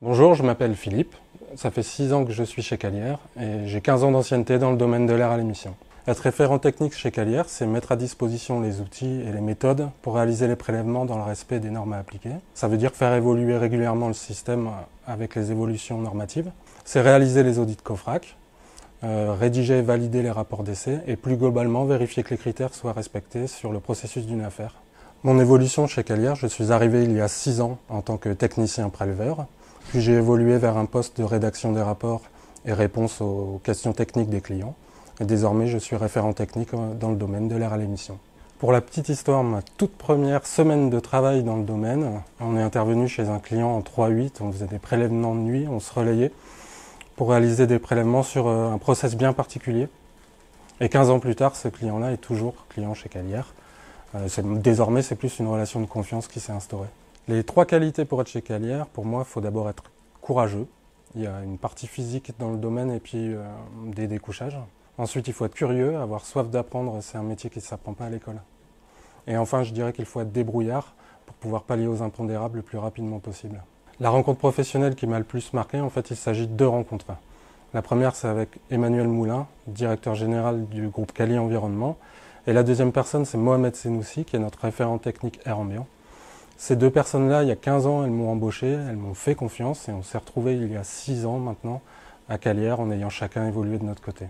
Bonjour, je m'appelle Philippe. Ça fait 6 ans que je suis chez Calière et j'ai 15 ans d'ancienneté dans le domaine de l'air à l'émission. Être référent technique chez Calière, c'est mettre à disposition les outils et les méthodes pour réaliser les prélèvements dans le respect des normes à appliquer. Ça veut dire faire évoluer régulièrement le système avec les évolutions normatives. C'est réaliser les audits COFRAC, rédiger et valider les rapports d'essai et plus globalement vérifier que les critères soient respectés sur le processus d'une affaire. Mon évolution chez Calière, je suis arrivé il y a 6 ans en tant que technicien préleveur. Puis j'ai évolué vers un poste de rédaction des rapports et réponse aux questions techniques des clients. Et désormais, je suis référent technique dans le domaine de l'air à l'émission. Pour la petite histoire, ma toute première semaine de travail dans le domaine, on est intervenu chez un client en 3-8, on faisait des prélèvements de nuit, on se relayait pour réaliser des prélèvements sur un process bien particulier. Et 15 ans plus tard, ce client-là est toujours client chez Calière. Désormais, c'est plus une relation de confiance qui s'est instaurée. Les 3 qualités pour être chez Calière, pour moi, il faut d'abord être courageux. Il y a une partie physique dans le domaine et puis des découchages. Ensuite, il faut être curieux, avoir soif d'apprendre, c'est un métier qui ne s'apprend pas à l'école. Et enfin, je dirais qu'il faut être débrouillard pour pouvoir pallier aux impondérables le plus rapidement possible. La rencontre professionnelle qui m'a le plus marqué, en fait, il s'agit de 2 rencontres. La première, c'est avec Emmanuel Moulin, directeur général du groupe Cali Environnement. Et la deuxième personne, c'est Mohamed Senoussi, qui est notre référent technique air ambiant. Ces 2 personnes-là, il y a 15 ans, elles m'ont embauché, elles m'ont fait confiance et on s'est retrouvés il y a 6 ans maintenant à Calière en ayant chacun évolué de notre côté.